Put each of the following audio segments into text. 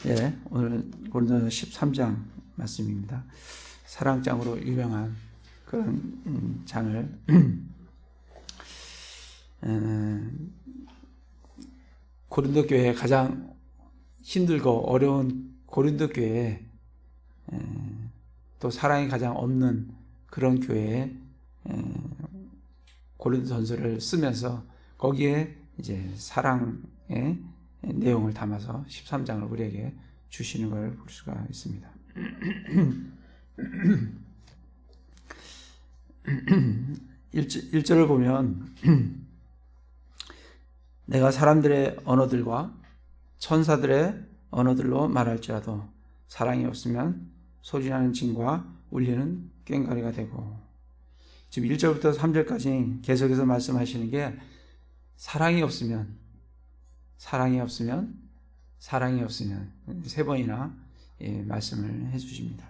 예, 오늘 고린도서 13장 말씀입니다. 사랑장으로 유명한 그런 장을 고린도 교회에 가장 힘들고 어려운 고린도 교회에 또 사랑이 가장 없는 그런 교회에 고린도 전서를 쓰면서 거기에 이제 사랑의 내용을 담아서 13장을 우리에게 주시는 걸 볼 수가 있습니다. 1절을 보면 내가 사람들의 언어들과 천사들의 언어들로 말할지라도 사랑이 없으면 소리나는 징과 울리는 꽹과리가 되고, 지금 1절부터 3절까지 계속해서 말씀하시는 게 사랑이 없으면 세 번이나 말씀을 해주십니다.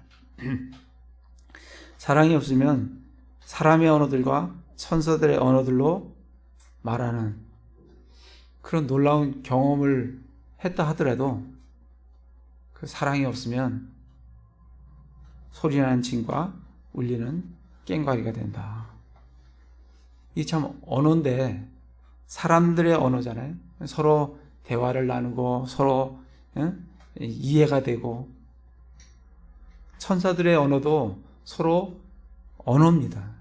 사랑이 없으면 사람의 언어들과 천사들의 언어들로 말하는 그런 놀라운 경험을 했다 하더라도 그 사랑이 없으면 소리나는 징과 울리는 꽹과리가 된다. 이 참 언어인데 사람들의 언어잖아요. 서로 대화를 나누고 서로 이해가 되고, 천사들의 언어도 서로 언어입니다.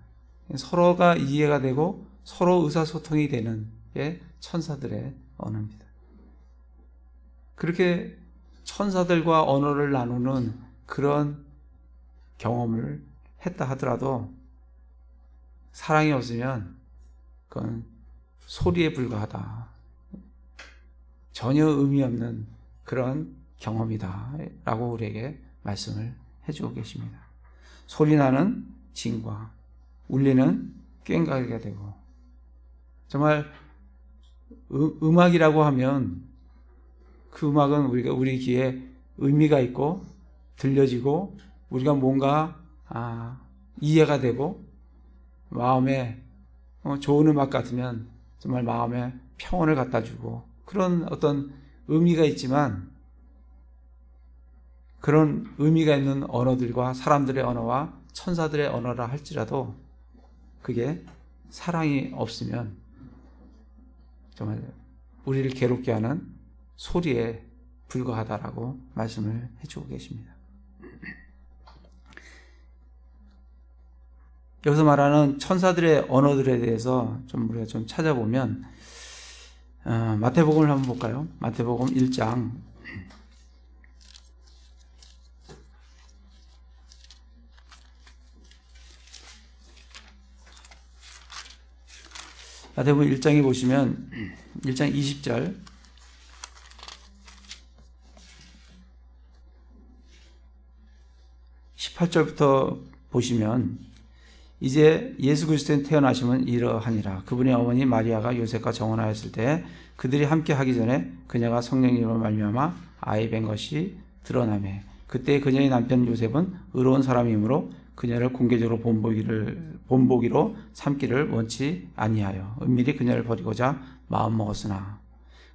서로가 이해가 되고 서로 의사소통이 되는 게 천사들의 언어입니다. 그렇게 천사들과 언어를 나누는 그런 경험을 했다 하더라도 사랑이 없으면 그건 소리에 불과하다. 전혀 의미 없는 그런 경험이다 라고 우리에게 말씀을 해주고 계십니다. 소리나는 징과 울리는 꽹과리가 되고, 정말 음악이라고 하면 그 음악은 우리 귀에 의미가 있고 들려지고 우리가 뭔가 이해가 되고 마음에 좋은 음악 같으면 정말 마음에 평온을 갖다 주고 그런 어떤 의미가 있지만, 그런 의미가 있는 언어들과 사람들의 언어와 천사들의 언어라 할지라도 그게 사랑이 없으면 정말 우리를 괴롭게 하는 소리에 불과하다라고 말씀을 해주고 계십니다. 여기서 말하는 천사들의 언어들에 대해서 우리가 좀 찾아보면 마태복음을 한번 볼까요? 마태복음 1장 1장에 보시면 1장 20절 18절부터 보시면, 이제 예수 그리스도인 태어나심은 이러하니라. 그분의 어머니 마리아가 요셉과 정혼하였을 때 그들이 함께 하기 전에 그녀가 성령님으로 말미암아 아이 뵌 것이 드러나매, 그때 그녀의 남편 요셉은 의로운 사람이므로 그녀를 공개적으로 본보기로 삼기를 원치 아니하여 은밀히 그녀를 버리고자 마음먹었으나,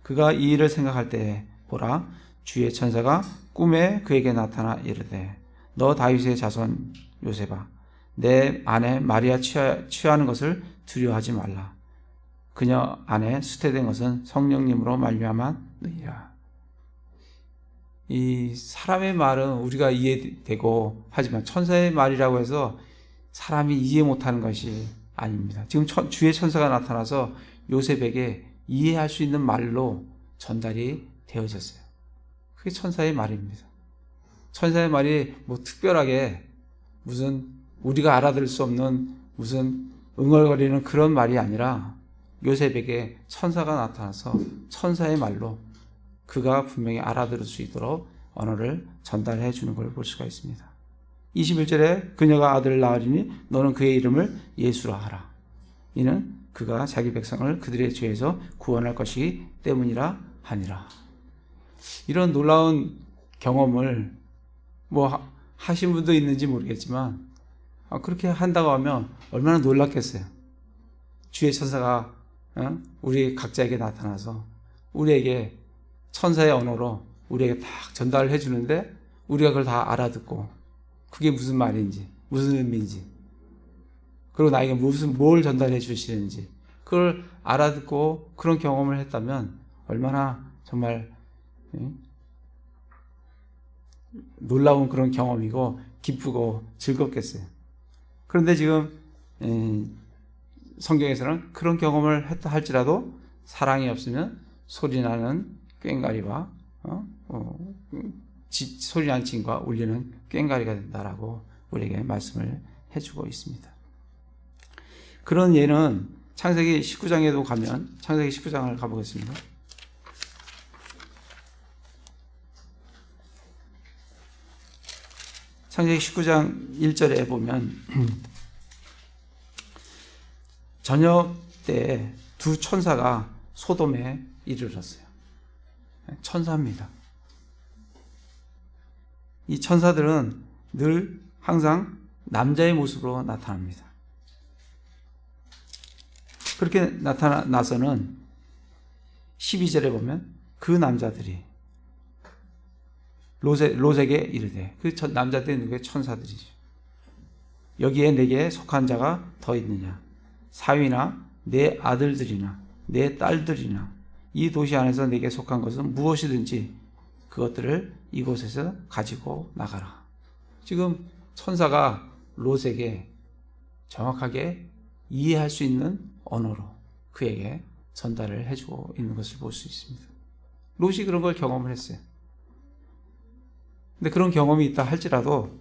그가 이 일을 생각할 때 보라, 주의 천사가 꿈에 그에게 나타나 이르되, 너 다윗의 자손 요셉아, 내 아내 마리아 취하는 것을 두려워하지 말라. 그녀 안에 수태된 것은 성령님으로 말미암았느니라. 이 사람의 말은 우리가 이해되고 하지만 천사의 말이라고 해서 사람이 이해 못하는 것이 아닙니다. 지금 주의 천사가 나타나서 요셉에게 이해할 수 있는 말로 전달이 되어졌어요. 그게 천사의 말입니다. 천사의 말이 특별하게 무슨 우리가 알아들을 수 없는 무슨 응얼거리는 그런 말이 아니라 요셉에게 천사가 나타나서 천사의 말로 그가 분명히 알아들을 수 있도록 언어를 전달해 주는 걸 볼 수가 있습니다. 21절에 그녀가 아들을 낳으리니 너는 그의 이름을 예수라 하라. 이는 그가 자기 백성을 그들의 죄에서 구원할 것이기 때문이라 하니라. 이런 놀라운 경험을 하신 분도 있는지 모르겠지만 그렇게 한다고 하면 얼마나 놀랍겠어요. 주의 천사가 우리 각자에게 나타나서 우리에게 천사의 언어로 우리에게 딱 전달을 해주는데 우리가 그걸 다 알아듣고 그게 무슨 말인지 무슨 의미인지 그리고 나에게 뭘 전달해 주시는지 그걸 알아듣고 그런 경험을 했다면 얼마나 정말 놀라운 그런 경험이고 기쁘고 즐겁겠어요. 그런데 지금 성경에서는 그런 경험을 했다 할지라도 사랑이 없으면 소리나는 꽹과리와 소리나는 징과 울리는 꽹과리가 된다라고 우리에게 말씀을 해주고 있습니다. 그런 예는 창세기 19장에도 가면 창세기 19장을 가보겠습니다. 창세기 19장 1절에 보면 저녁 때 두 천사가 소돔에 이르렀어요. 천사입니다. 이 천사들은 늘 항상 남자의 모습으로 나타납니다. 그렇게 나타나서는 12절에 보면 그 남자들이 롯에게 이르되 그 남자들이 누구의 천사들이죠. 여기에 내게 속한 자가 더 있느냐 사위나 내 아들들이나 내 딸들이나 이 도시 안에서 내게 속한 것은 무엇이든지 그것들을 이곳에서 가지고 나가라. 지금 천사가 롯에게 정확하게 이해할 수 있는 언어로 그에게 전달을 해주고 있는 것을 볼 수 있습니다. 롯이 그런 걸 경험을 했어요. 근데 그런 경험이 있다 할지라도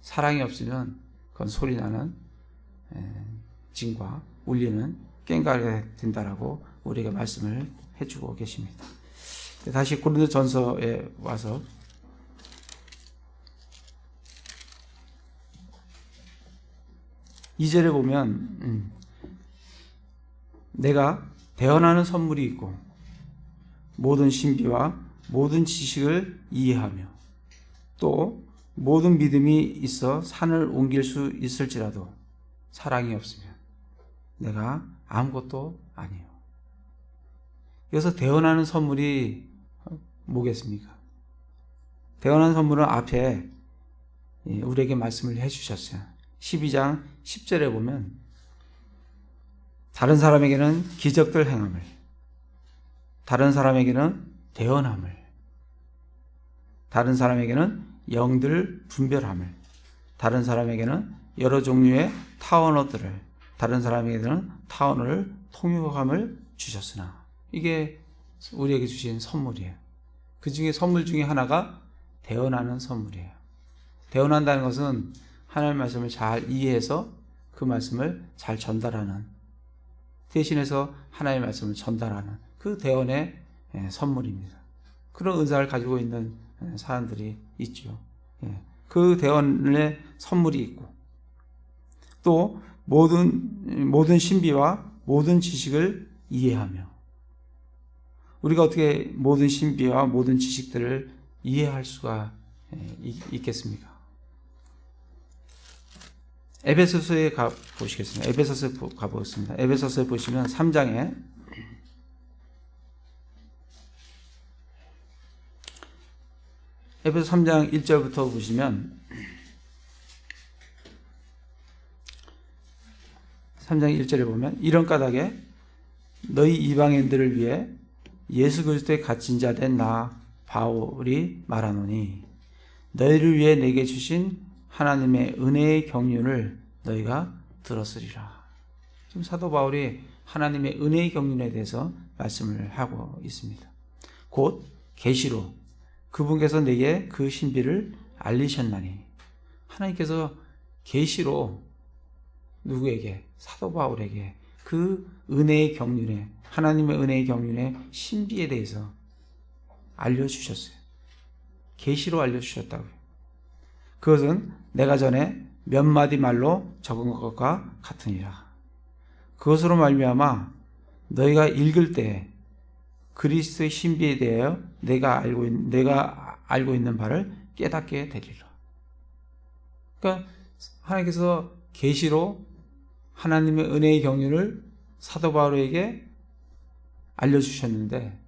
사랑이 없으면 그건 소리나는 징과 울리는 꽹과리가 된다라고 우리에게 말씀을 해주고 계십니다. 다시 고린도전서에 와서 이 절에 보면 내가 대언하는 선물이 있고 모든 신비와 모든 지식을 이해하며 또 모든 믿음이 있어 산을 옮길 수 있을지라도 사랑이 없으면 내가 아무것도 아니에요. 여기서 대언하는 선물이 뭐겠습니까? 대언하는 선물은 앞에 우리에게 말씀을 해주셨어요. 12장 10절에 보면 다른 사람에게는 기적들 행함을, 다른 사람에게는 대언함을, 다른 사람에게는 영들 분별함을, 다른 사람에게는 여러 종류의 타언어들을, 다른 사람에게는 타언어를 통역함을 주셨으나 이게 우리에게 주신 선물이에요. 그 중에 선물 중에 하나가 대언하는 선물이에요. 대언한다는 것은 하나님의 말씀을 잘 이해해서 그 말씀을 잘 전달하는, 대신해서 하나님의 말씀을 전달하는 그 대언의 선물입니다. 그런 은사를 가지고 있는 사람들이 있죠. 그 대언의 선물이 있고 또 모든 신비와 모든 지식을 이해하며, 우리가 어떻게 모든 신비와 모든 지식들을 이해할 수가 있겠습니까? 에베소서에 가보시겠습니다. 에베소서에 가보겠습니다. 에베소서에 보시면 3장에 에베소 3장 1절부터 보시면 3장 1절에 보면 이런 까닭에 너희 이방인들을 위해 예수 그리스도의 갇힌 자 된 나 바울이 말하노니 너희를 위해 내게 주신 하나님의 은혜의 경륜을 너희가 들었으리라. 지금 사도 바울이 하나님의 은혜의 경륜에 대해서 말씀을 하고 있습니다. 곧 계시로 그분께서 내게 그 신비를 알리셨나니, 하나님께서 계시로 누구에게? 사도 바울에게 그 은혜의 경륜에, 하나님의 은혜의 경륜의 신비에 대해서 알려주셨어요. 계시로 알려주셨다고요. 그것은 내가 전에 몇 마디 말로 적은 것과 같으니라. 그것으로 말미암아 너희가 읽을 때 그리스도의 신비에 대하여 내가 알고 있는 바를 깨닫게 되리라. 그러니까 하나님께서 계시로 하나님의 은혜의 경륜을 사도 바울에게 알려주셨는데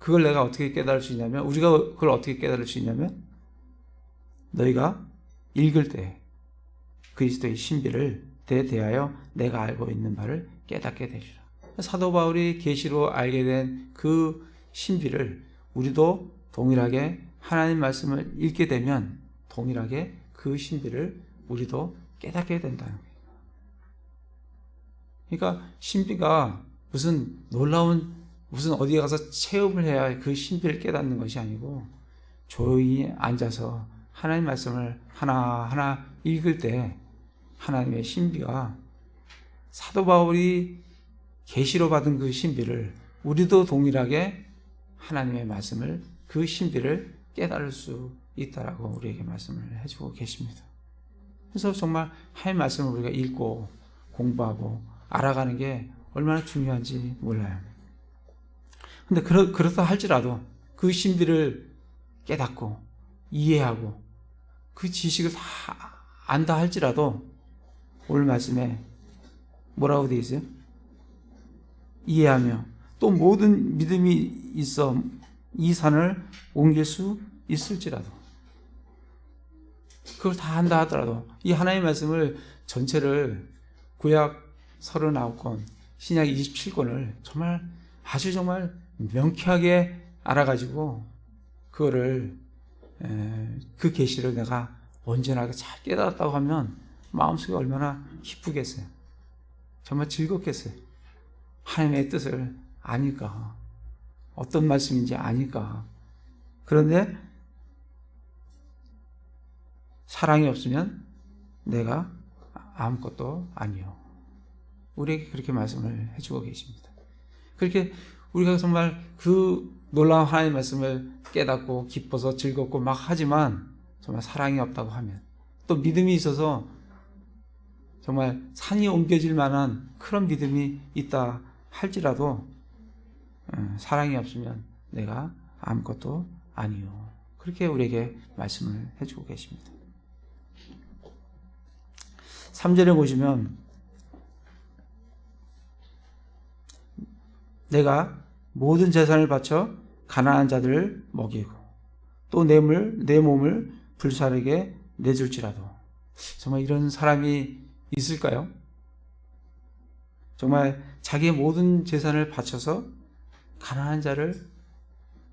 그걸 내가 어떻게 깨달을 수 있냐면, 우리가 그걸 어떻게 깨달을 수 있냐면, 너희가 읽을 때 그리스도의 신비를 대하여 내가 알고 있는 바를 깨닫게 되리라. 사도 바울이 계시로 알게 된 그 신비를 우리도 동일하게 하나님 말씀을 읽게 되면 동일하게 그 신비를 우리도 깨닫게 된다는 거예요. 그러니까 신비가 무슨 놀라운, 무슨 어디에 가서 체험을 해야 그 신비를 깨닫는 것이 아니고, 조용히 앉아서 하나님 말씀을 하나하나 읽을 때 하나님의 신비가, 사도 바울이 계시로 받은 그 신비를 우리도 동일하게 하나님의 말씀을, 그 신비를 깨달을 수 있다라고 우리에게 말씀을 해주고 계십니다. 그래서 정말 하나님의 말씀을 우리가 읽고 공부하고 알아가는 게 얼마나 중요한지 몰라요. 근데 그렇다 할지라도 그 신비를 깨닫고 이해하고 그 지식을 다 안다 할지라도 오늘 말씀에 뭐라고 되어 있어요? 이해하며 또 모든 믿음이 있어 이 산을 옮길 수 있을지라도, 그걸 다 한다 하더라도 이 하나님의 말씀을 전체를 구약 39권, 신약 27권을 정말 아주 정말 명쾌하게 알아가지고 그거를 그 계시를 내가 온전하게 잘 깨달았다고 하면 마음속에 얼마나 기쁘겠어요. 정말 즐겁겠어요. 하나님의 뜻을 아니까, 어떤 말씀인지 아니까. 그런데 사랑이 없으면 내가 아무것도 아니요. 우리에게 그렇게 말씀을 해주고 계십니다. 그렇게 우리가 정말 그 놀라운 하나님의 말씀을 깨닫고 기뻐서 즐겁고 막 하지만 정말 사랑이 없다고 하면, 또 믿음이 있어서 정말 산이 옮겨질 만한 그런 믿음이 있다 할지라도 사랑이 없으면 내가 아무것도 아니요. 그렇게 우리에게 말씀을 해주고 계십니다. 3절에 보시면 내가 모든 재산을 바쳐 가난한 자들을 먹이고 또 내 몸을 불사르게 내줄지라도. 정말 이런 사람이 있을까요? 정말 자기의 모든 재산을 바쳐서 가난한 자를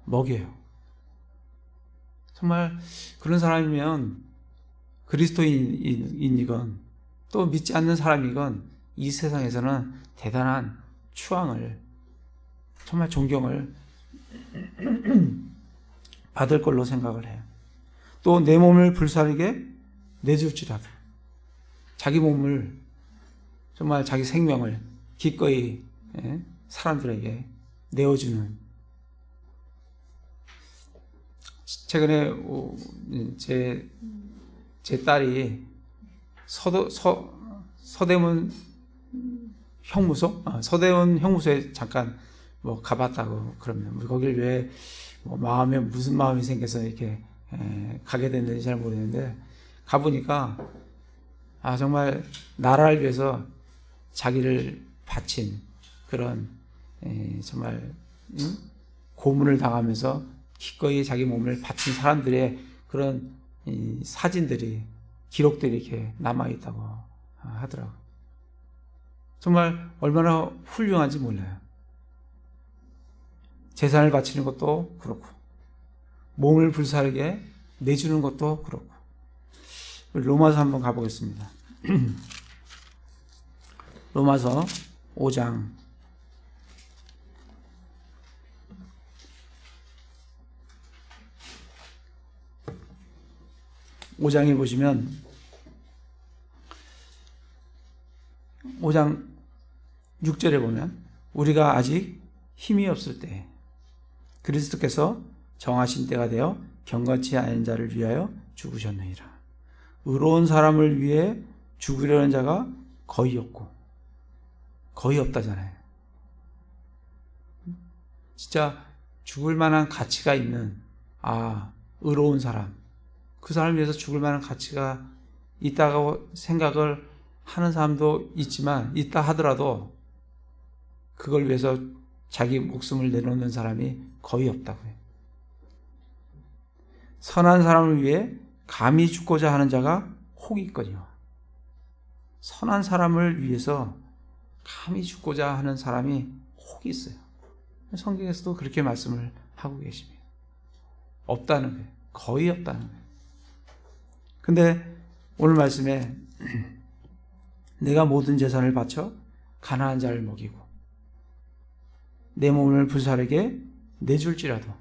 먹여요. 정말 그런 사람이면 그리스도인이건 또 믿지 않는 사람이건 이 세상에서는 대단한 추앙을, 정말 존경을 받을 걸로 생각을 해요. 또 내 몸을 불사르게 내줄지라도, 자기 몸을, 정말 자기 생명을 기꺼이 사람들에게 내어주는. 최근에 제 딸이 서대문 형무소? 서대문 형무소에 잠깐 가봤다고 그러면, 거길 왜 마음에 무슨 마음이 생겨서 이렇게 가게 됐는지 잘 모르겠는데, 가보니까 정말 나라를 위해서 자기를 바친 그런 정말 고문을 당하면서 기꺼이 자기 몸을 바친 사람들의 그런 사진들이, 기록들이 이렇게 남아있다고 하더라고요. 정말 얼마나 훌륭한지 몰라요. 재산을 바치는 것도 그렇고 몸을 불사르게 내주는 것도 그렇고. 로마서 한번 가보겠습니다. 로마서 5장 5장에 보시면 5장 6절에 보면 우리가 아직 힘이 없을 때 그리스도께서 정하신 때가 되어 경건치 않은 자를 위하여 죽으셨느니라. 의로운 사람을 위해 죽으려는 자가 거의 없고, 거의 없다잖아요. 진짜 죽을 만한 가치가 있는 의로운 사람, 그 사람을 위해서 죽을 만한 가치가 있다고 생각을 하는 사람도 있지만, 있다 하더라도 그걸 위해서 자기 목숨을 내놓는 사람이 거의 없다고 해요. 선한 사람을 위해 감히 죽고자 하는 자가 혹 있거니와. 선한 사람을 위해서 감히 죽고자 하는 사람이 혹 있어요. 성경에서도 그렇게 말씀을 하고 계십니다. 없다는 거예요. 거의 없다는 거예요. 근데 오늘 말씀에 내가 모든 재산을 바쳐 가난한 자를 먹이고 내 몸을 불사르게 내줄지라도,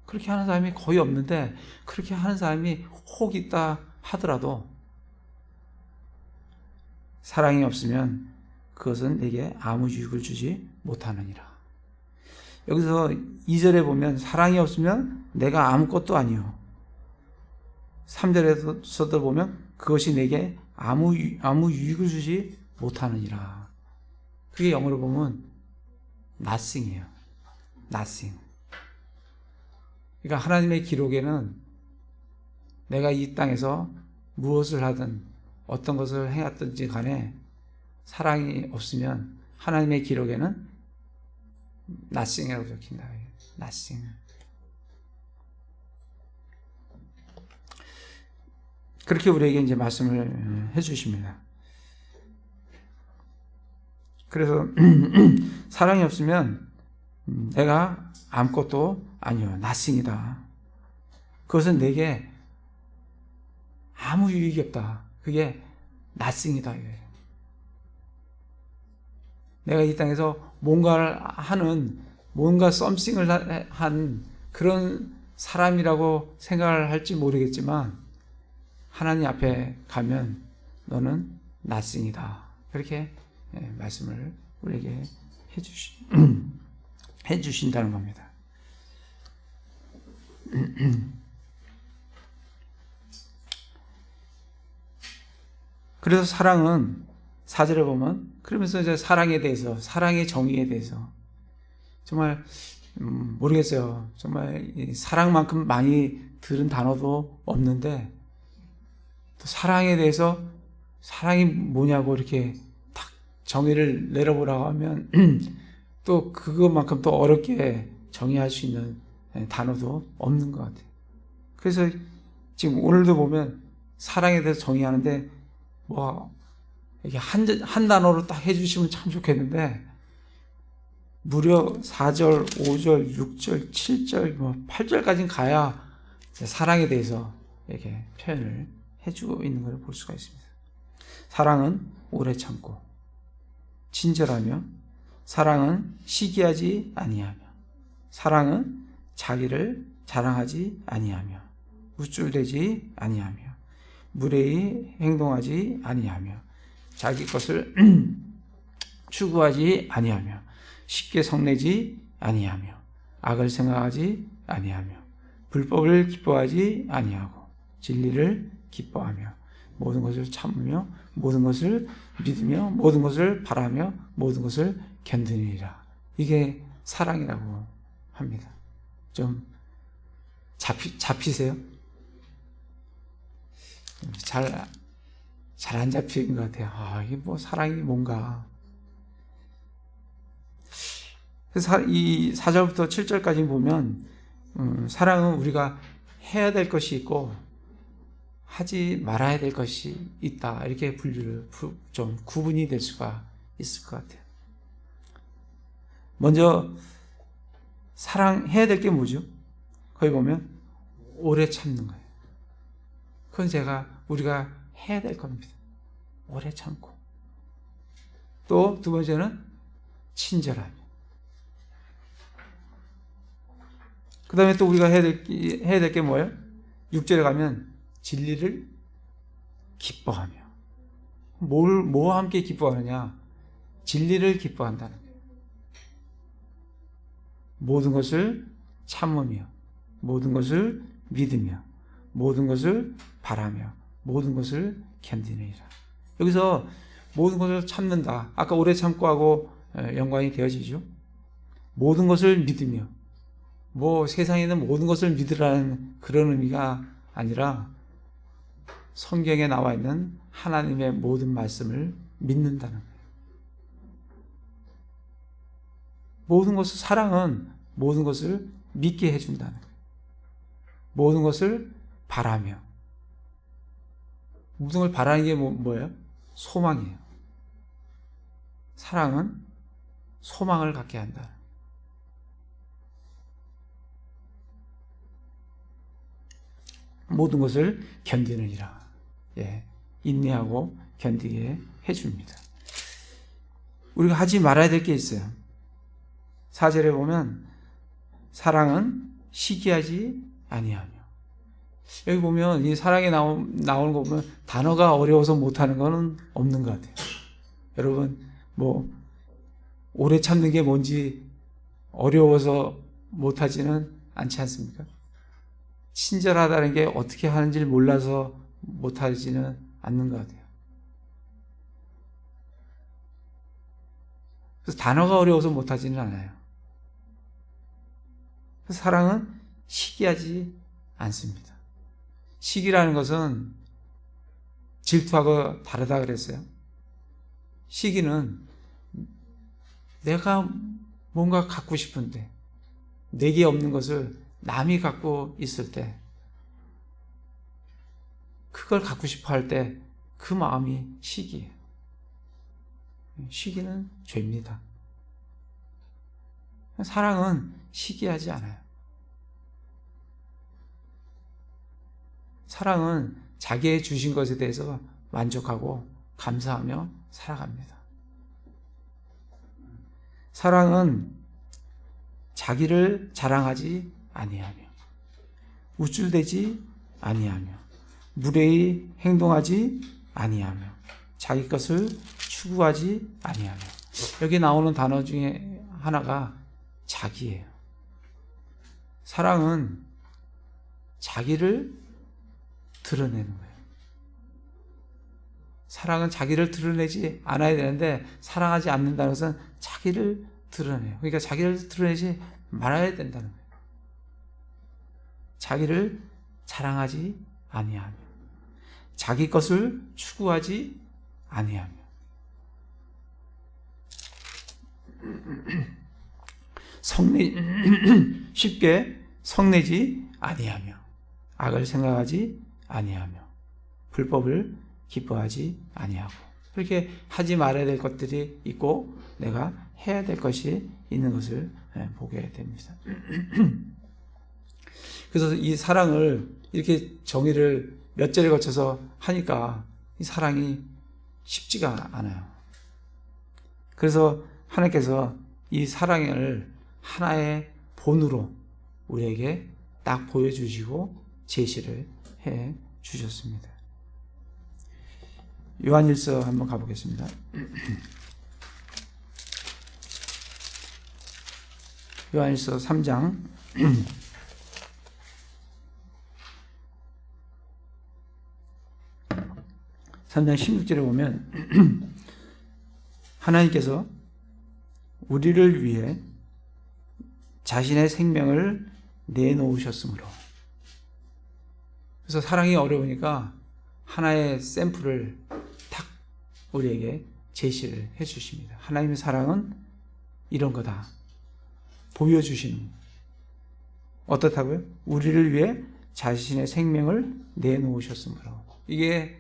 그렇게 하는 사람이 거의 없는데 그렇게 하는 사람이 혹 있다 하더라도 사랑이 없으면 그것은 내게 아무 유익을 주지 못하느니라. 여기서 2절에 보면 사랑이 없으면 내가 아무것도 아니요. 3절에서도 보면 그것이 내게 아무 유익을 주지 못하느니라. 그게 영어로 보면 nothing이에요. nothing. 그러니까 하나님의 기록에는 내가 이 땅에서 무엇을 하든 어떤 것을 해왔든지 간에 사랑이 없으면 하나님의 기록에는 nothing이라고 적힌다. nothing. 그렇게 우리에게 이제 말씀을 해주십니다. 그래서 사랑이 없으면 내가 아무것도 아니요, nothing이다. 그것은 내게 아무 유익이 없다. 그게 nothing이다. 내가 이 땅에서 뭔가를 하는, 뭔가 something을 한 그런 사람이라고 생각을 할지 모르겠지만 하나님 앞에 가면 너는 nothing이다. 그렇게 말씀을 우리에게 해주신다는 겁니다. 그래서 사랑은 4절에 보면, 그러면서 이제 사랑에 대해서, 사랑의 정의에 대해서 정말 모르겠어요. 정말 사랑만큼 많이 들은 단어도 없는데 또 사랑에 대해서 사랑이 뭐냐고 이렇게 딱 정의를 내려보라고 하면 또 그것만큼 또 어렵게 정의할 수 있는 단어도 없는 것 같아요. 그래서 지금 오늘도 보면 사랑에 대해서 정의하는데 뭐 이게 한 단어로 딱 해주시면 참 좋겠는데 무려 4절, 5절, 6절, 7절, 8절까지 가야 사랑에 대해서 이렇게 표현을 해주고 있는 걸 볼 수가 있습니다. 사랑은 오래 참고 친절하며, 사랑은 시기하지 아니하며, 사랑은 자기를 자랑하지 아니하며, 우쭐대지 아니하며, 무례히 행동하지 아니하며, 자기 것을 추구하지 아니하며, 쉽게 성내지 아니하며, 악을 생각하지 아니하며, 불법을 기뻐하지 아니하고, 진리를 기뻐하며, 모든 것을 참으며, 모든 것을 믿으며, 모든 것을 바라며, 모든 것을 견디느니라. 이게 사랑이라고 합니다. 좀 잡히세요? 잘 안 잡히는 것 같아요. 이게 뭐 사랑이 뭔가. 그래서 이 4절부터 7절까지 보면 사랑은 우리가 해야 될 것이 있고 하지 말아야 될 것이 있다. 이렇게 분류를 좀 구분이 될 수가 있을 것 같아요. 먼저 사랑해야 될 게 뭐죠? 거기 보면 오래 참는 거예요. 그건 우리가 해야 될 겁니다. 오래 참고. 또 두 번째는 친절하며. 그 다음에 또 우리가 해야 될 게 뭐예요? 6절에 가면 진리를 기뻐하며. 뭐와 함께 기뻐하느냐? 진리를 기뻐한다는 거예요. 모든 것을 참으며, 모든 것을 믿으며, 모든 것을 바라며, 모든 것을 견디느니라. 여기서 모든 것을 참는다. 아까 오래 참고 하고 연관이 되어지죠. 모든 것을 믿으며, 세상에는 모든 것을 믿으라는 그런 의미가 아니라 성경에 나와 있는 하나님의 모든 말씀을 믿는다는 거예요. 사랑은 모든 것을 믿게 해준다는 거예요. 모든 것을 바라며. 모든 걸 바라는 게 뭐예요? 소망이에요. 사랑은 소망을 갖게 한다. 모든 것을 견디느니라. 인내하고 견디게 해줍니다. 우리가 하지 말아야 될 게 있어요. 4절에 보면 사랑은 시기하지 아니하며. 여기 보면 이 사랑에 나오는 거 보면 단어가 어려워서 못하는 거는 없는 것 같아요. 여러분 오래 참는 게 뭔지 어려워서 못하지는 않지 않습니까? 친절하다는 게 어떻게 하는지를 몰라서 못하지는 않는 것 같아요. 그래서 단어가 어려워서 못하지는 않아요. 그래서 사랑은 시기하지 않습니다. 시기라는 것은 질투하고 다르다 그랬어요. 시기는 내가 뭔가 갖고 싶은데 내게 없는 것을 남이 갖고 있을 때, 그걸 갖고 싶어 할 때 그 마음이 시기예요. 시기는 죄입니다. 사랑은 시기하지 않아요. 사랑은 자기의 주신 것에 대해서 만족하고 감사하며 살아갑니다. 사랑은 자기를 자랑하지 아니하며 우쭐대지 아니하며 무례히 행동하지 아니하며 자기 것을 추구하지 아니하며. 여기 나오는 단어 중에 하나가 자기예요. 사랑은 자기를 드러내는 거예요. 사랑은 자기를 드러내지 않아야 되는데 사랑하지 않는다는 것은 자기를 드러내요. 그러니까 자기를 드러내지 말아야 된다는 거예요. 자기를 자랑하지 아니하며 자기 것을 추구하지 아니하며 쉽게 성내지 아니하며 악을 생각하지 아니하며 불법을 기뻐하지 아니하고. 그렇게 하지 말아야 될 것들이 있고 내가 해야 될 것이 있는 것을 보게 됩니다. 그래서 이 사랑을 이렇게 정의를 몇 절에 거쳐서 하니까 이 사랑이 쉽지가 않아요. 그래서 하나님께서 이 사랑을 하나의 본으로 우리에게 딱 보여주시고 제시를 해 주셨습니다. 요한일서 한번 가보겠습니다. 요한일서 3장 16절에 보면 하나님께서 우리를 위해 자신의 생명을 내놓으셨으므로. 그래서 사랑이 어려우니까 하나의 샘플을 탁 우리에게 제시를 해 주십니다. 하나님의 사랑은 이런 거다 보여주시는. 어떻다고요? 우리를 위해 자신의 생명을 내놓으셨으므로. 이게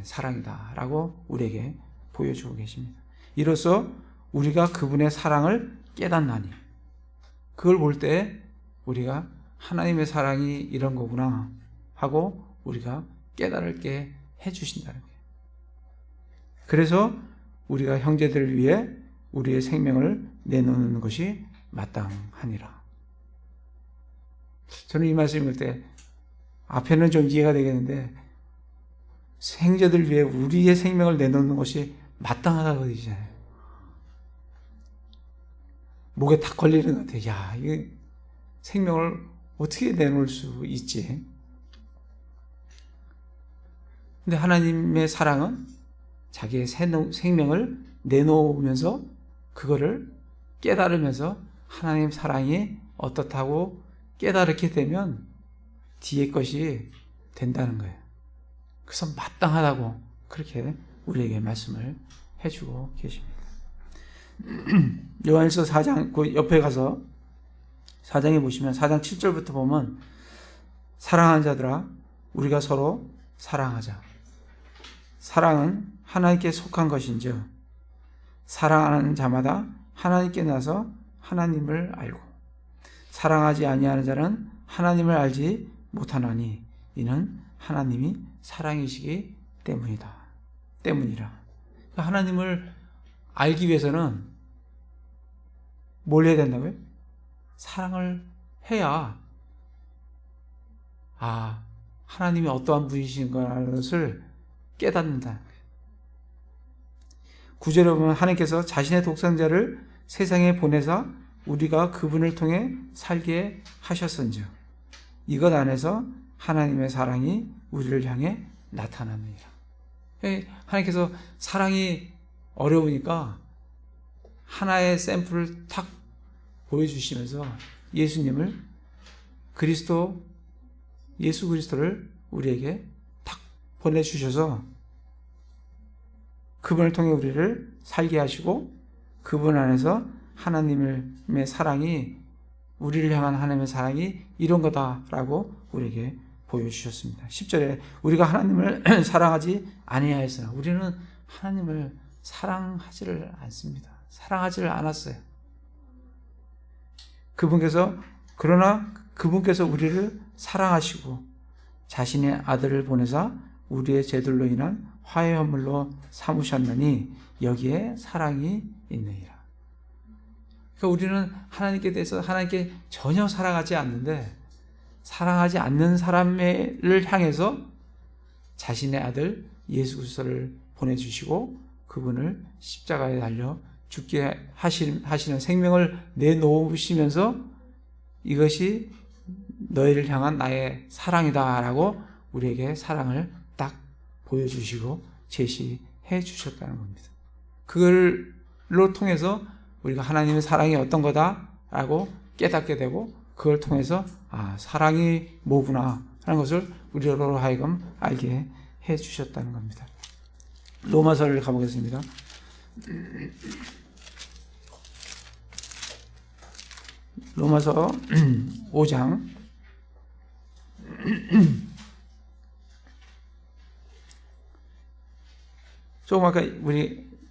사랑이다 라고 우리에게 보여주고 계십니다. 이로써 우리가 그분의 사랑을 깨닫나니, 그걸 볼 때 우리가 하나님의 사랑이 이런 거구나 하고 우리가 깨달게 해주신다는 거예요. 그래서 우리가 형제들을 위해 우리의 생명을 내놓는 것이 마땅하니라. 저는 이 말씀 읽을 때 앞에는 좀 이해가 되겠는데, 형제들 위해 우리의 생명을 내놓는 것이 마땅하다고 그러잖아요. 목에 탁 걸리는 것 같아요. 야, 이거 생명을 어떻게 내놓을 수 있지? 근데 하나님의 사랑은 자기의 생명을 내놓으면서 그거를 깨달으면서 하나님 사랑이 어떻다고 깨달게 되면 뒤에 것이 된다는 거예요. 그래서 마땅하다고 그렇게 우리에게 말씀을 해주고 계십니다. 요한일서 4장 그 옆에 가서 4장에 보시면 4장 7절부터 보면 사랑하는 자들아 우리가 서로 사랑하자. 사랑은 하나님께 속한 것인즉 사랑하는 자마다 하나님께 나서 하나님을 알고 사랑하지 아니하는 자는 하나님을 알지 못하나니 이는 하나님이 사랑이시기 때문이라. 그러니까 하나님을 알기 위해서는 뭘 해야 된다고요? 사랑을 해야 하나님이 어떠한 분이신가라는 것을 깨닫는다. 9절에 보면 하나님께서 자신의 독생자를 세상에 보내사 우리가 그분을 통해 살게 하셨은즉 이것 안에서 하나님의 사랑이 우리를 향해 나타납니다. 하나님께서 사랑이 어려우니까 하나의 샘플을 탁 보여주시면서 예수님을 예수 그리스도를 우리에게 탁 보내주셔서 그분을 통해 우리를 살게 하시고 그분 안에서 하나님의 사랑이 우리를 향한 하나님의 사랑이 이런 거다라고 우리에게 보여주셨습니다. 10절에 우리가 하나님을 사랑하지 아니하였으나 우리는 하나님을 사랑하지를 않습니다. 사랑하지를 않았어요. 그러나 그분께서 우리를 사랑하시고 자신의 아들을 보내사 우리의 죄들로 인한 화해헌물로 삼으셨느니 여기에 사랑이 있느니라. 그러니까 우리는 하나님께 대해서 하나님께 전혀 사랑하지 않는데 사랑하지 않는 사람을 향해서 자신의 아들 예수 그리스도를 보내주시고 그분을 십자가에 달려 죽게 하시는 생명을 내놓으시면서 이것이 너희를 향한 나의 사랑이다라고 우리에게 사랑을 딱 보여주시고 제시해 주셨다는 겁니다. 그걸로 통해서 우리가 하나님의 사랑이 어떤 거다라고 깨닫게 되고 그걸 통해서 사랑이 뭐구나 하는 것을 우리로 하여금 알게 해 주셨다는 겁니다. 로마서를 가보겠습니다. 로마서 5장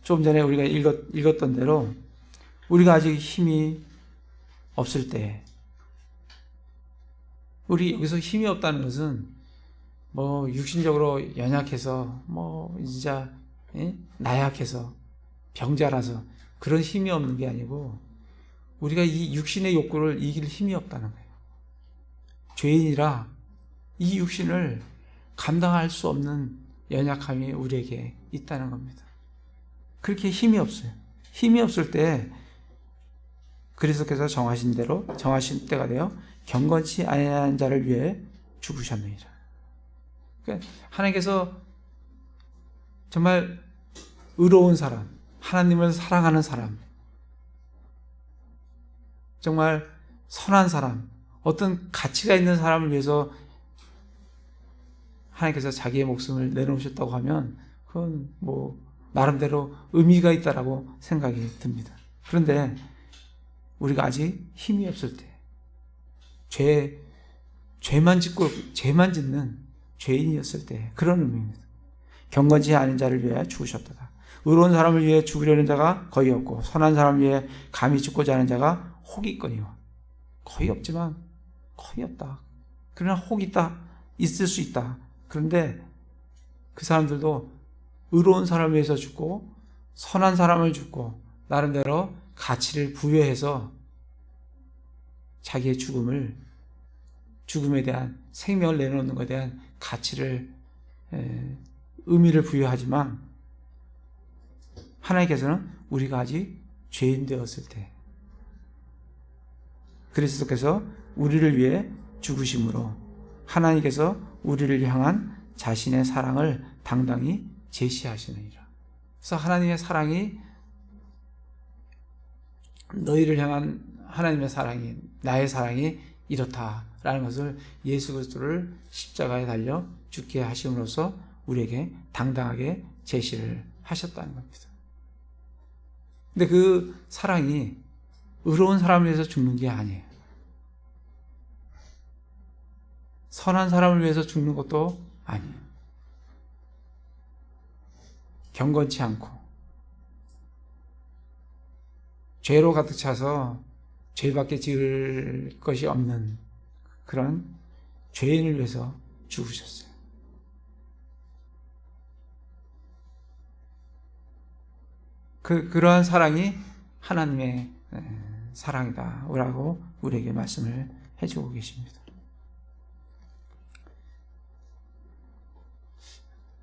조금 전에 우리가 읽었던 대로 우리가 아직 힘이 없을 때 우리 여기서 힘이 없다는 것은 육신적으로 연약해서 진짜 나약해서 병자라서 그런 힘이 없는 게 아니고 우리가 이 육신의 욕구를 이길 힘이 없다는 거예요. 죄인이라 이 육신을 감당할 수 없는 연약함이 우리에게 있다는 겁니다. 그렇게 힘이 없어요. 힘이 없을 때 그리스도께서 정하신 때가 되어 경건치 아니하는 자를 위해 죽으셨느니라. 그러니까 하나님께서 정말 의로운 사람, 하나님을 사랑하는 사람, 정말 선한 사람, 어떤 가치가 있는 사람을 위해서 하나님께서 자기의 목숨을 내놓으셨다고 하면 그건 나름대로 의미가 있다라고 생각이 듭니다. 그런데 우리가 아직 힘이 없을 때 죄만 짓는 죄인이었을 때 그런 의미입니다. 경건치 않은 자를 위해 죽으셨다. 의로운 사람을 위해 죽으려는 자가 거의 없고 선한 사람을 위해 감히 죽고자 하는 자가 혹 있거니와. 거의 없지만 거의 없다. 그러나 혹 있다. 있을 수 있다. 그런데 그 사람들도 의로운 사람을 위해서 죽고 선한 사람을 죽고 나름대로 가치를 부여해서 자기의 죽음에 대한 생명을 내놓는 것에 대한 가치를 의미를 부여하지만 하나님께서는 우리가 아직 죄인 되었을 때 그리스도께서 우리를 위해 죽으심으로 하나님께서 우리를 향한 자신의 사랑을 당당히 제시하시느니라. 그래서 하나님의 사랑이 너희를 향한 하나님의 사랑이 나의 사랑이 이렇다라는 것을 예수 그리스도를 십자가에 달려 죽게 하심으로써 우리에게 당당하게 제시를 하셨다는 겁니다. 근데 그 사랑이 의로운 사람을 위해서 죽는 게 아니에요. 선한 사람을 위해서 죽는 것도 아니에요. 경건치 않고 죄로 가득 차서 죄밖에 지을 것이 없는 그런 죄인을 위해서 죽으셨어요. 그러한 사랑이 하나님의 사랑이다 라고 우리에게 말씀을 해주고 계십니다.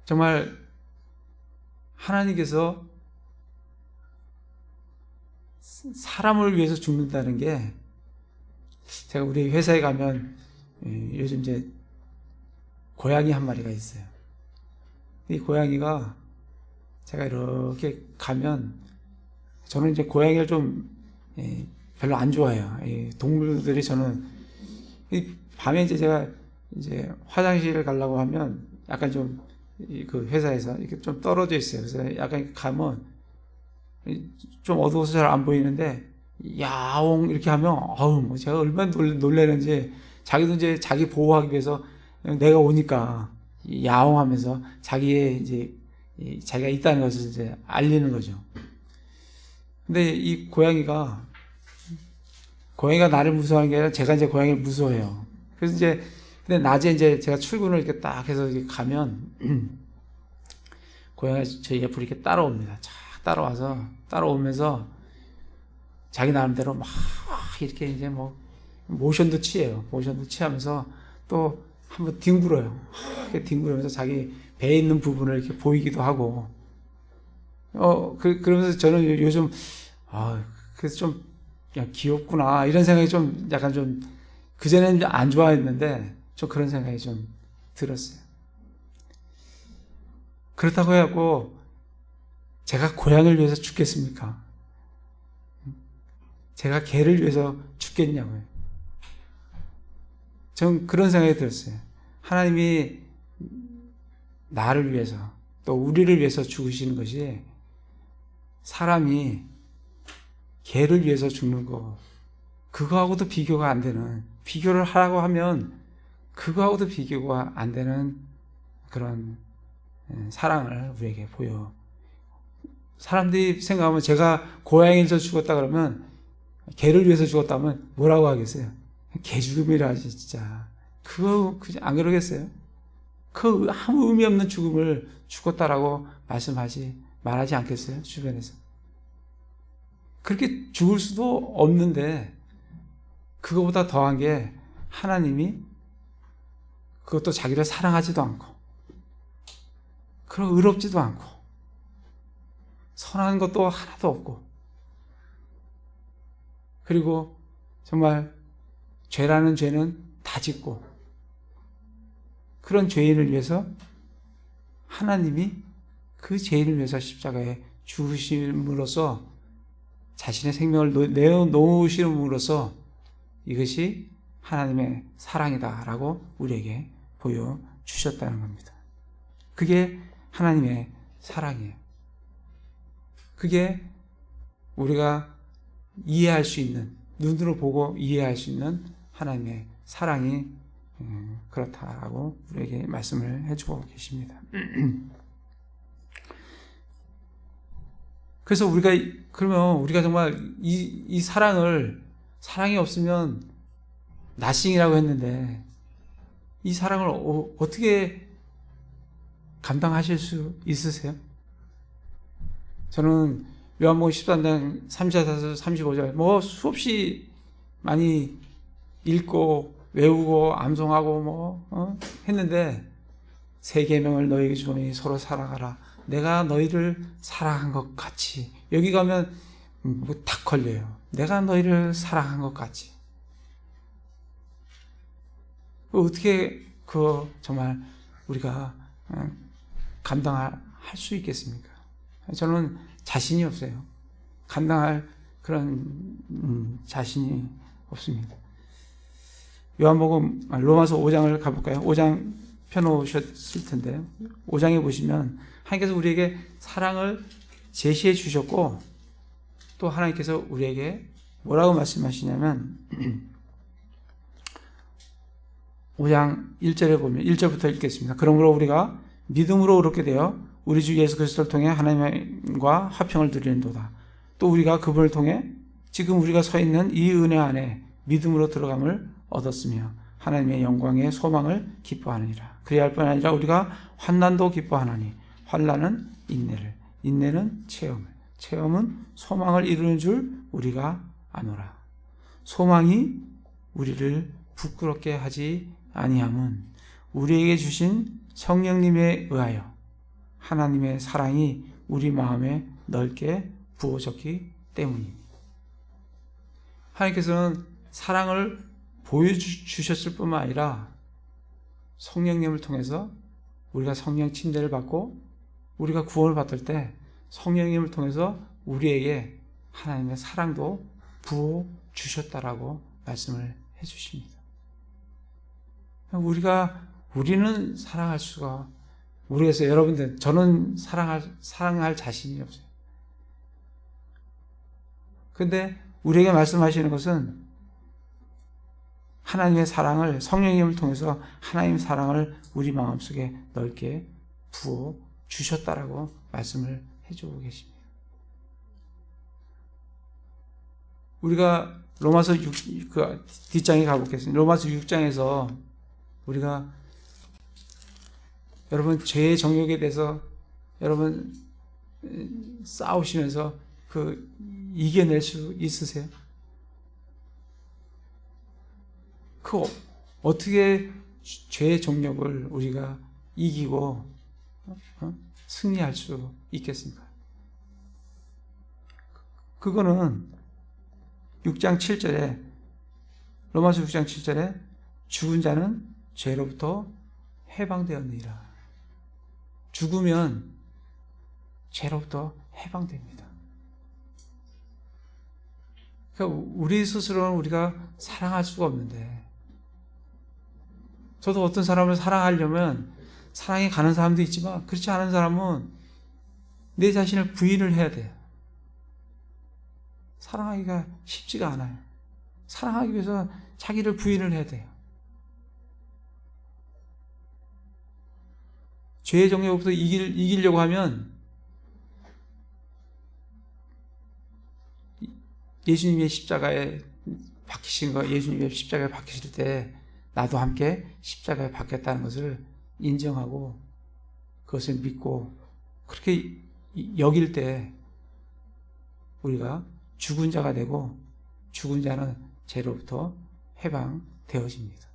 정말 하나님께서 사람을 위해서 죽는다는 게, 제가 우리 회사에 가면 요즘 이제 고양이 한 마리가 있어요. 이 고양이가 제가 이렇게 가면, 저는 이제 고양이를 좀 별로 안 좋아해요. 동물들이 저는 밤에 이제 제가 이제 화장실을 가려고 하면 약간 좀 그 회사에서 이렇게 좀 떨어져 있어요. 그래서 약간 가면 좀 어두워서 잘 안 보이는데 야옹 이렇게 하면 뭐 제가 얼마나 놀래는지, 자기도 이제 자기 보호하기 위해서 내가 오니까 야옹하면서 자기의 이제 자기가 있다는 것을 이제 알리는 거죠. 근데 이 고양이가 나를 무서워하는 게 아니라 제가 이제 고양이를 무서워해요. 그래서 이제 근데 낮에 이제 제가 출근을 이렇게 딱 해서 이렇게 가면 고양이가 저희 옆으로 이렇게 따라옵니다. 쫙 따라오면서 자기 나름대로 막 이렇게 이제 뭐 모션도 취해요. 모션도 취하면서 또 한번 뒹굴어요. 이렇게 뒹굴면서 자기 배에 있는 부분을 이렇게 보이기도 하고. 그러면서 저는 요즘 그래서 좀 그냥 귀엽구나 이런 생각이 좀 약간 좀 그전에는 안 좋아했는데 좀 그런 생각이 좀 들었어요. 그렇다고 해갖고 제가 고양이를 위해서 죽겠습니까? 제가 개를 위해서 죽겠냐고요. 전 그런 생각이 들었어요. 하나님이 나를 위해서 또 우리를 위해서 죽으시는 것이, 사람이 개를 위해서 죽는 거 그거하고도 비교가 안 되는, 비교를 하라고 하면 그거하고도 비교가 안 되는 그런 사랑을 우리에게 보여. 사람들이 생각하면 제가 고양이에서 죽었다 그러면, 개를 위해서 죽었다면 뭐라고 하겠어요? 개 죽음이라 하지 진짜. 그거 안 그러겠어요? 그 아무 의미 없는 죽음을 죽었다라고 말하지 않겠어요? 주변에서. 그렇게 죽을 수도 없는데, 그거보다 더한 게 하나님이 그것도 자기를 사랑하지도 않고, 그런 의롭지도 않고, 선한 것도 하나도 없고, 그리고 정말 죄라는 죄는 다 짓고, 그런 죄인을 위해서 하나님이 그 죄인을 위해서 십자가에 죽으심으로써 자신의 생명을 내어놓으심으로써 이것이 하나님의 사랑이다라고 우리에게 보여주셨다는 겁니다. 그게 하나님의 사랑이에요. 그게 우리가 이해할 수 있는, 눈으로 보고 이해할 수 있는 하나님의 사랑이 그렇다라고 우리에게 말씀을 해주고 계십니다. 그래서 그러면 우리가 정말 이 사랑이 없으면 나싱이라고 했는데, 이 사랑을 어떻게 감당하실 수 있으세요? 저는 요한복음 13장 34절 35절 뭐 수없이 많이 읽고 외우고 암송하고 했는데, 새 계명을 너희에게 주노니 서로 사랑하라. 내가 너희를 사랑한 것 같이. 여기 가면 탁 걸려요. 내가 너희를 사랑한 것 같이. 어떻게 정말 우리가 감당할 수 있겠습니까? 저는 자신이 없어요. 감당할 그런 자신이 없습니다. 요한복음 로마서 5장을 가볼까요? 5장 펴놓으셨을 텐데요. 5장에 보시면 하나님께서 우리에게 사랑을 제시해 주셨고, 또 하나님께서 우리에게 뭐라고 말씀하시냐면 5장 1절에 보면 1절부터 읽겠습니다. 그러므로 우리가 믿음으로 의롭게 되어 우리 주 예수 그리스도를 통해 하나님과 화평을 누리는도다. 또 우리가 그분을 통해 지금 우리가 서 있는 이 은혜 안에 믿음으로 들어감을 얻었으며 하나님의 영광의 소망을 기뻐하느니라. 그리할 뿐 아니라 우리가 환난도 기뻐하나니 환난은 인내를, 인내는 체험을, 체험은 소망을 이루는 줄 우리가 아노라. 소망이 우리를 부끄럽게 하지 아니함은 우리에게 주신 성령님에 의하여 하나님의 사랑이 우리 마음에 넓게 부어졌기 때문입니다. 하나님께서는 사랑을 보여주셨을 뿐만 아니라 성령님을 통해서 우리가 성령 침례를 받고 우리가 구원을 받을 때 성령님을 통해서 우리에게 하나님의 사랑도 부어주셨다라고 말씀을 해주십니다. 우리는 사랑할 수가 모르겠어요. 여러분들, 저는 사랑할 자신이 없어요. 근데 우리에게 말씀하시는 것은 하나님의 사랑을, 성령님을 통해서 하나님의 사랑을 우리 마음속에 넓게 부어 주셨다라고 말씀을 해주고 계십니다. 우리가 로마서 뒷장에 가보겠습니다. 로마서 6장에서 우리가 여러분 죄의 정욕에 대해서 여러분 싸우시면서 이겨낼 수 있으세요? 어떻게 죄의 정욕을 우리가 이기고 승리할 수 있겠습니까? 그거는 6장 7절에 로마서 6장 7절에 죽은 자는 죄로부터 해방되었느니라. 죽으면 죄로부터 해방됩니다. 그러니까 우리 스스로는 우리가 사랑할 수가 없는데, 저도 어떤 사람을 사랑하려면 사랑이 가는 사람도 있지만 그렇지 않은 사람은 내 자신을 부인을 해야 돼요. 사랑하기가 쉽지가 않아요. 사랑하기 위해서 자기를 부인을 해야 돼요. 죄의 정욕부터 이기려고 하면 예수님의 십자가에 박히신 거, 예수님의 십자가에 박히실 때 나도 함께 십자가에 박혔다는 것을 인정하고 그것을 믿고 그렇게 여길 때 우리가 죽은 자가 되고 죽은 자는 죄로부터 해방되어집니다.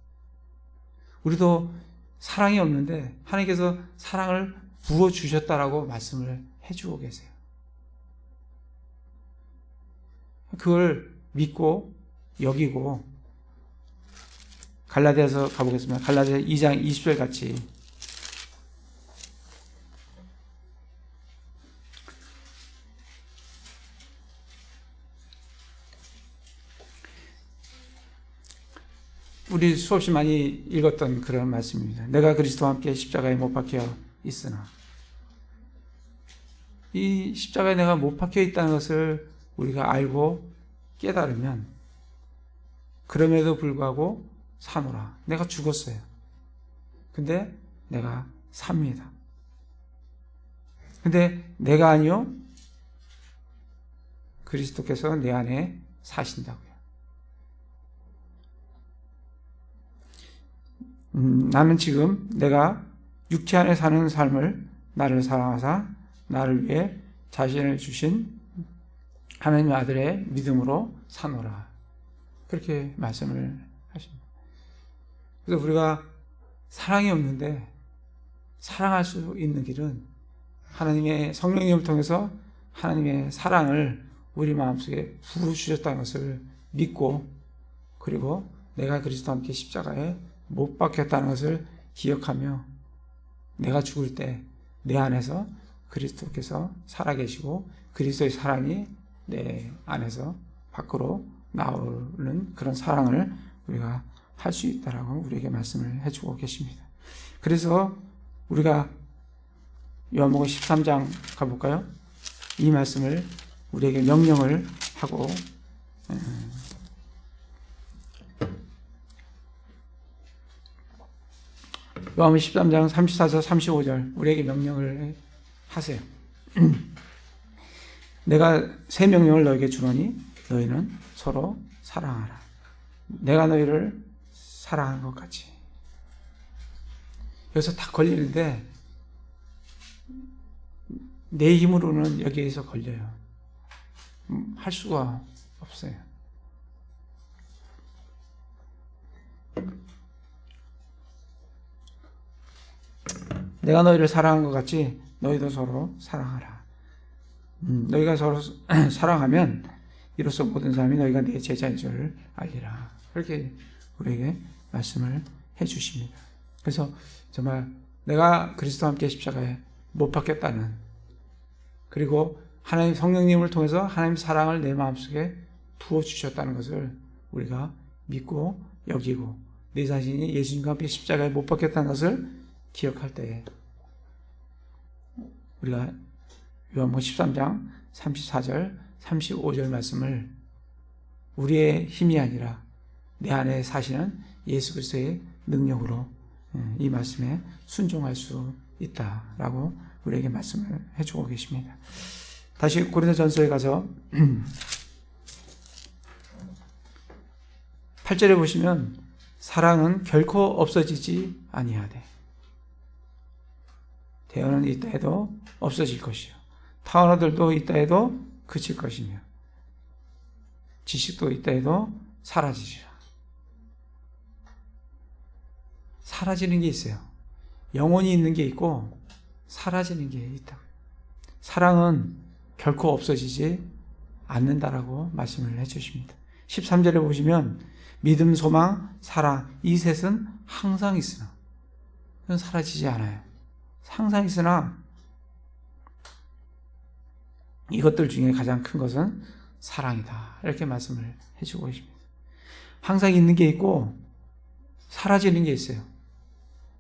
우리도 사랑이 없는데 하나님께서 사랑을 부어주셨다라고 말씀을 해주고 계세요. 그걸 믿고 여기고 갈라디아서 가보겠습니다. 갈라디아 2장 20절 같이 우리 수없이 많이 읽었던 그런 말씀입니다. 내가 그리스도와 함께 십자가에 못 박혀 있으나, 이 십자가에 내가 못 박혀 있다는 것을 우리가 알고 깨달으면 그럼에도 불구하고 사노라. 내가 죽었어요. 근데 내가 삽니다. 근데 내가 아니요, 그리스도께서 내 안에 사신다고요. 나는 지금 내가 육체 안에 사는 삶을 나를 사랑하사 나를 위해 자신을 주신 하나님의 아들의 믿음으로 사노라. 그렇게 말씀을 하십니다. 그래서 우리가 사랑이 없는데 사랑할 수 있는 길은 하나님의 성령님을 통해서 하나님의 사랑을 우리 마음속에 부어주셨다는 것을 믿고, 그리고 내가 그리스도와 함께 십자가에 못 박혔다는 것을 기억하며 내가 죽을 때 내 안에서 그리스도께서 살아계시고 그리스도의 사랑이 내 안에서 밖으로 나오는 그런 사랑을 우리가 할 수 있다라고 우리에게 말씀을 해주고 계십니다. 그래서 우리가 요한복음 13장 가볼까요? 이 말씀을 우리에게 명령을 하고 요한복음 13장 34절 35절 우리에게 명령을 하세요. 내가 새 명령을 너에게 주노니 너희는 서로 사랑하라. 내가 너희를 사랑한 것 같이. 여기서 다 걸리는데 내 힘으로는 여기에서 걸려요. 할 수가 없어요. 내가 너희를 사랑한 것 같이 너희도 서로 사랑하라. 너희가 서로 사랑하면 이로써 모든 사람이 너희가 내 제자인 줄 알리라. 그렇게 우리에게 말씀을 해주십니다. 그래서 정말 내가 그리스도와 함께 십자가에 못 박혔다는, 그리고 하나님 성령님을 통해서 하나님 사랑을 내 마음속에 부어주셨다는 것을 우리가 믿고 여기고 내 자신이 예수님과 함께 십자가에 못 박혔다는 것을 기억할 때에 우리가 요한복음 13장 34절 35절 말씀을 우리의 힘이 아니라 내 안에 사시는 예수 그리스도의 능력으로 이 말씀에 순종할 수 있다라고 우리에게 말씀을 해주고 계십니다. 다시 고린도전서에 가서 8절에 보시면 사랑은 결코 없어지지 아니하되 대언은 있다 해도 없어질 것이요 타언어들도 있다 해도 그칠 것이며 지식도 있다 해도 사라지리라. 사라지는 게 있어요. 영원히 있는 게 있고 사라지는 게 있다. 사랑은 결코 없어지지 않는다라고 말씀을 해주십니다. 13절에 보시면 믿음, 소망, 사랑 이 셋은 항상 있으나 그건 사라지지 않아요. 항상 있으나 이것들 중에 가장 큰 것은 사랑이다. 이렇게 말씀을 해주고 계십니다. 항상 있는 게 있고 사라지는 게 있어요.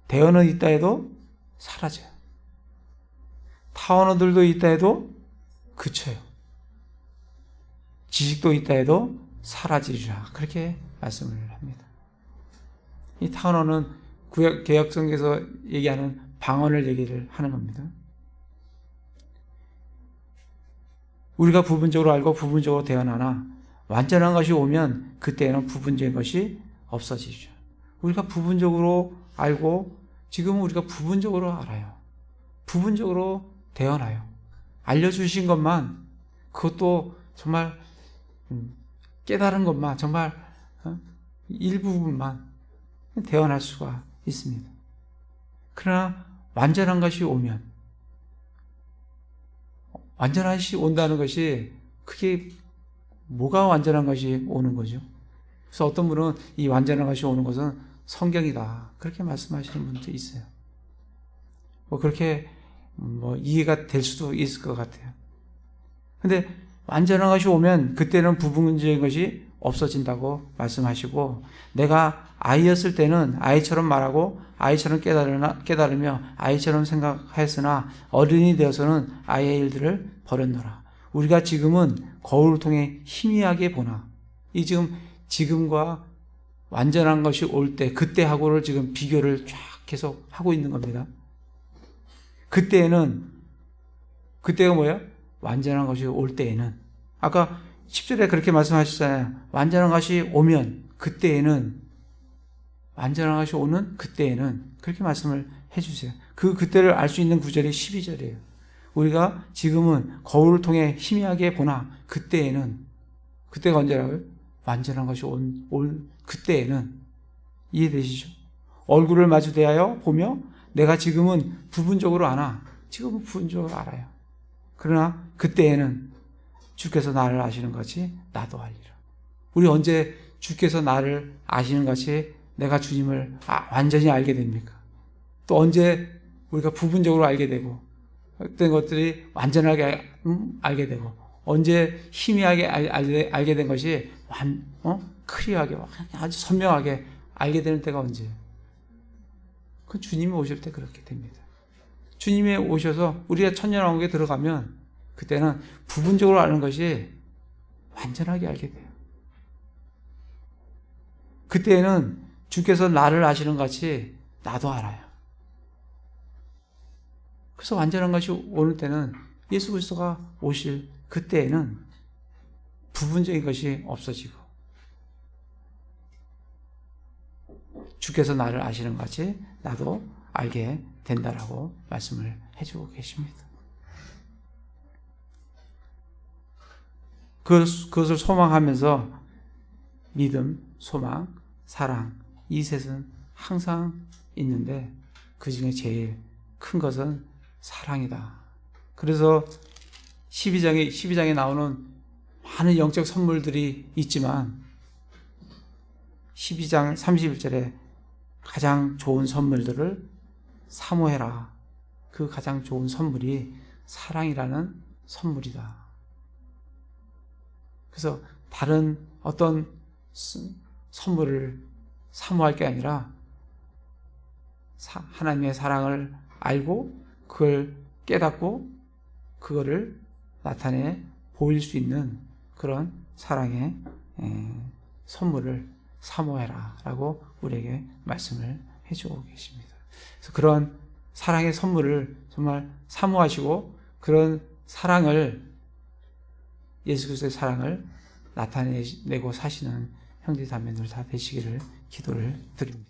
대언은 있다 해도 사라져요. 타언어들도 있다 해도 그쳐요. 지식도 있다 해도 사라지리라. 그렇게 말씀을 합니다. 이 타언어는 개역성경에서 얘기하는 방언을 얘기를 하는 겁니다. 우리가 부분적으로 알고 부분적으로 대언하나 완전한 것이 오면 그때는 부분적인 것이 없어지죠. 우리가 부분적으로 알고 지금은 우리가 부분적으로 알아요. 부분적으로 대언하여 알려주신 것만, 그것도 정말 깨달은 것만, 정말 일부분만 대언할 수가 있습니다. 그러나 완전한 것이 오면, 완전한 것이 온다는 것이 그게 뭐가 완전한 것이 오는 거죠? 그래서 어떤 분은 이 완전한 것이 오는 것은 성경이다. 그렇게 말씀하시는 분도 있어요. 그렇게 이해가 될 수도 있을 것 같아요. 근데 완전한 것이 오면 그때는 부분적인 것이 없어진다고 말씀하시고, 내가 아이였을 때는 아이처럼 말하고 아이처럼 깨달으며 아이처럼 생각하였으나 어른이 되어서는 아이의 일들을 버렸노라. 우리가 지금은 거울을 통해 희미하게 보나, 이 지금과 완전한 것이 올 때, 그때하고를 지금 비교를 쫙 계속 하고 있는 겁니다. 그때가 뭐예요? 완전한 것이 올 때에는, 아까 10절에 그렇게 말씀하셨잖아요. 완전한 것이 오면 그때에는, 완전한 것이 오는 그때에는, 그렇게 말씀을 해주세요. 그때를 알 수 있는 구절이 12절이에요. 우리가 지금은 거울을 통해 희미하게 보나 그때에는, 그때가 언제라고요? 완전한 것이 올 그때에는. 이해되시죠? 얼굴을 마주 대하여 보며 내가 지금은 부분적으로 아나, 지금은 부분적으로 알아요. 그러나 그때에는 주께서 나를 아시는 것이 나도 알리라. 우리 언제 주께서 나를 아시는 것이 내가 주님을 완전히 알게 됩니까? 또 언제 우리가 부분적으로 알게 되고 어떤 것들이 완전하게 알게 되고, 언제 희미하게 알게 된 것이 클리어하게 아주 선명하게 알게 되는 때가 언제예요? 그건 주님이 오실 때 그렇게 됩니다. 주님이 오셔서 우리가 천년왕국에 들어가면 그때는 부분적으로 아는 것이 완전하게 알게 돼요. 그때는 주께서 나를 아시는 같이 나도 알아요. 그래서 완전한 것이 오는 때는 예수 그리스도가 오실 그때에는 부분적인 것이 없어지고 주께서 나를 아시는 같이 나도 알게 된다라고 말씀을 해주고 계십니다. 그것을 소망하면서 믿음, 소망, 사랑 이 셋은 항상 있는데 그 중에 제일 큰 것은 사랑이다. 그래서 12장에 나오는 많은 영적 선물들이 있지만 12장 31절에 가장 좋은 선물들을 사모해라. 그 가장 좋은 선물이 사랑이라는 선물이다. 그래서 다른 어떤 선물을 사모할 게 아니라 하나님의 사랑을 알고 그걸 깨닫고 그거를 나타내 보일 수 있는 그런 사랑의 선물을 사모해라 라고 우리에게 말씀을 해주고 계십니다. 그래서 그런 사랑의 선물을 정말 사모하시고 그런 사랑을 예수 그리스도의 사랑을 나타내고 사시는 형제 자매들 다 되시기를 기도를 드립니다.